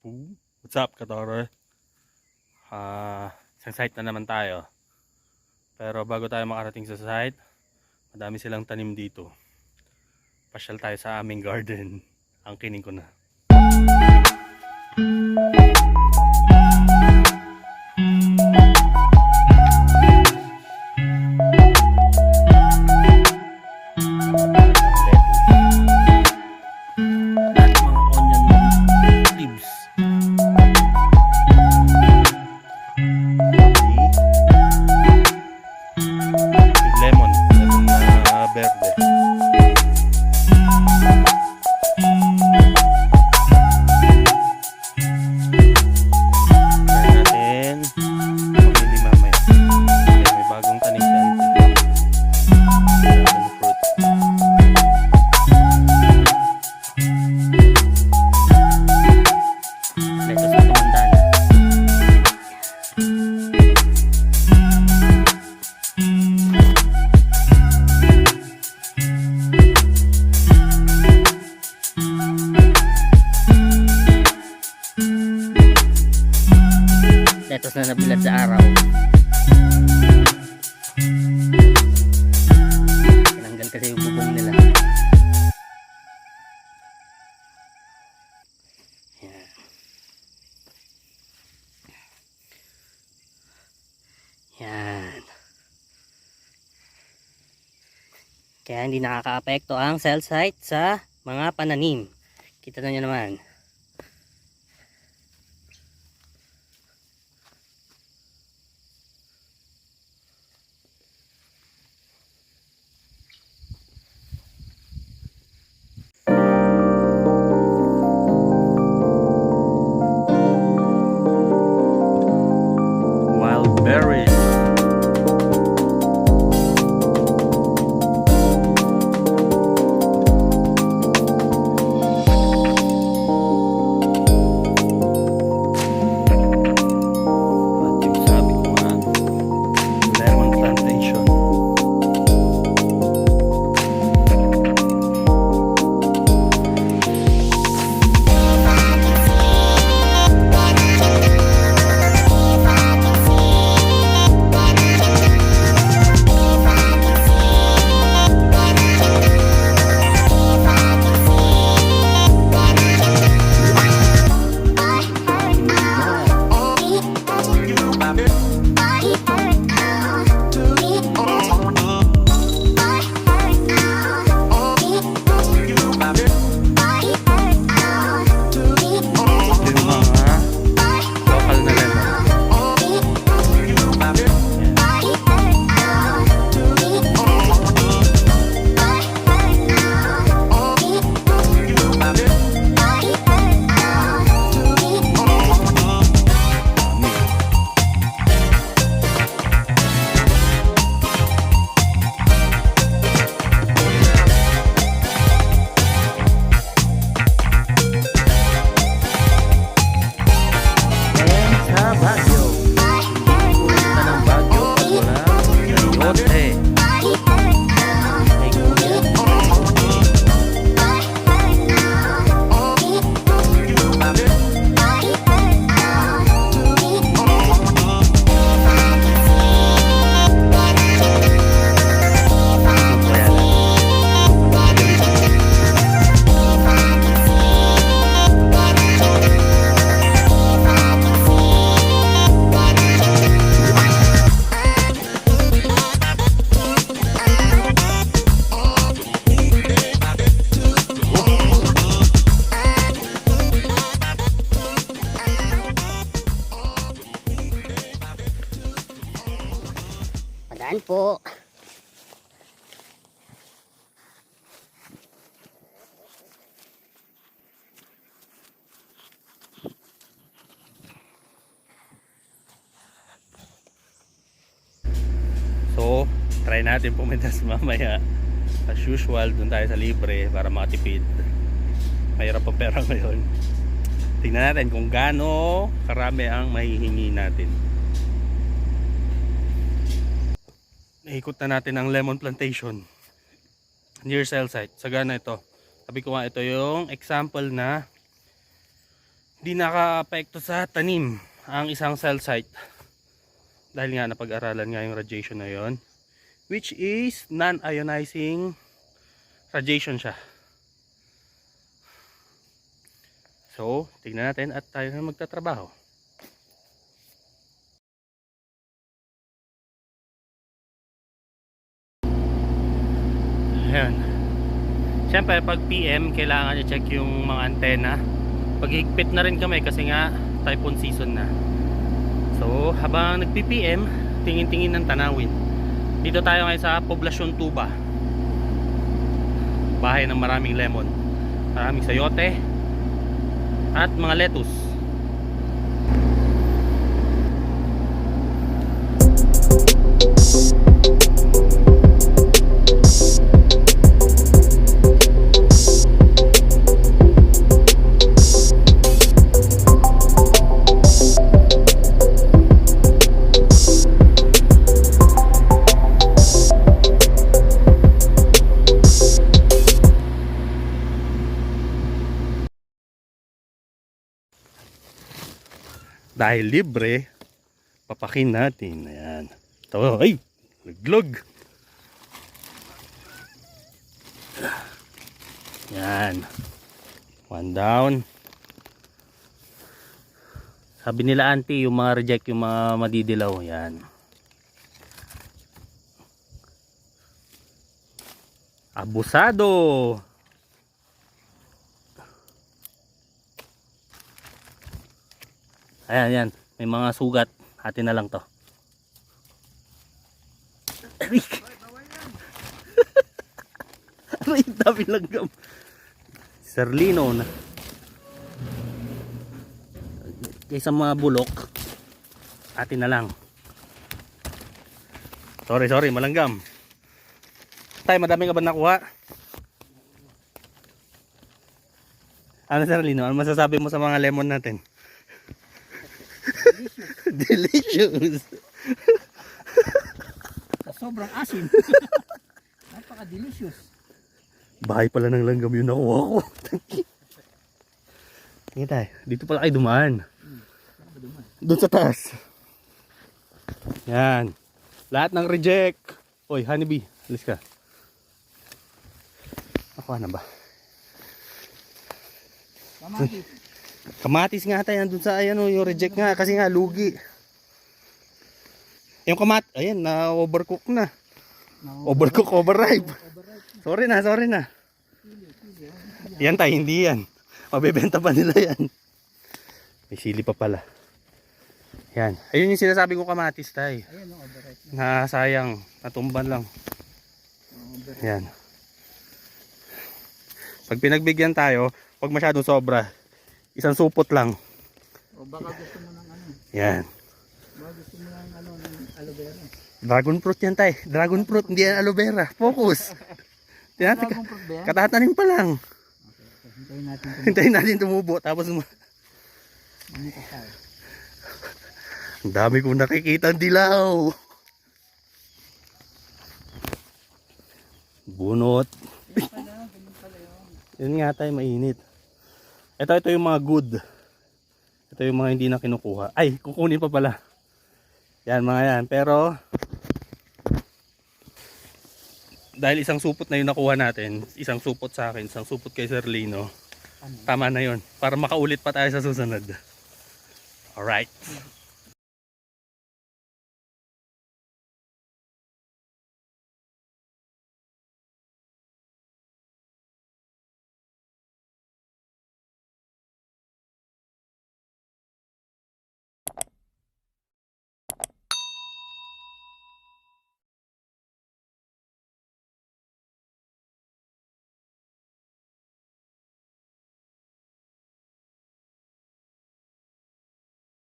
Boom. What's up, Katoro? Isang site na naman tayo. Pero bago tayo makarating sa site, madami silang tanim dito. Pasyal tayo sa aming garden. Ang kining ko na. Letos na nabilad sa araw. Tinanggal kasi yung bubong nila. Yan. Yan. Kaya hindi nakaka-apekto ang cell site sa mga pananim. Kita na nyo naman. Berries. At yung sabi ko nga, lemon plantation. Padaan po. So, try natin pumunta mamaya. As usual, dun tayo sa libre para makatipid. Mahirap ang pera ngayon. Tingnan natin kung gaano karami ang mahihingi natin. Naikot na natin ang lemon plantation near cell site. Sagana ito. Sabi ko nga, ito yung example na di naka-apekto sa tanim ang isang cell site. Dahil nga napag-aralan nga yung radiation na yon, which is non-ionizing radiation siya. So, tignan natin at tayo na magtatrabaho. Ayan. Siyempre, pag PM, kailangan i-check yung mga antena. Paghigpit na rin kami kasi nga typhoon season na. So, habang nagpi-PM, tingin-tingin ng tanawin. Dito tayo ngayon sa Poblasyon Tuba. Bahay ng maraming lemon, maraming sayote, at mga lettuce. Dahil libre, papakin natin. Ayan. Ito, ay, naglog. Ayan. One down. Sabi nila auntie, yung mga reject, yung mga madidilaw. Ayan. Abusado. Ayan, ayan. May mga sugat. Hati na lang to. Aray, dami langgam. Serlino na. Kaysa mga bulok, hati na lang. Sorry, malanggam. Tay, madami ka ba nakuha? Ano, Serlino? Ano masasabi mo sa mga lemon natin? Delicious. Sobrang asim. Napaka-delicious. Bahay pala ng langgam yung nakuha ko. Sige tayo, dito pala kayo dumaan. Doon sa taas. Yan. Lahat ng reject. Oy, honeybee, alis ka. Nakuha na ba? Kamatis. Kamatis nga tayo, nandun sa ayan o, yung reject nga, kasi nga lugi. Yung ayan, na overcook na. Overcook, overripe. Sorry na. Yan tayo, hindi yan. Mabebenta pa nila yan. May sili pa pala. Yan. Ayun yung sinasabi ko kamatis tayo. Na sayang, natumban lang. Yan. Pag pinagbigyan tayo, pag masyadong sobra, isang supot lang. O baka gusto mo ng ano? Yan. Baka gusto mo ng ano, ng aloe vera. Dragon fruit yan tay. Dragon fruit, hindi yan aloe vera. Focus. Dragon fruit ba yan? Katatanim pa lang. Okay, Hintayin natin tumubo. Tapos mamitas tayo. ang dami kong nakikita dilaw. Bunot. Yun nga tayo, mainit. Ito yung mga good. Ito yung mga hindi na kinukuha. Ay, kukunin pa pala. Yan mga yan. Pero dahil isang supot na yung nakuha natin, isang supot sa akin, isang supot kay Sir Lino, tama na yun. Para makaulit pa tayo sa susunod. Alright.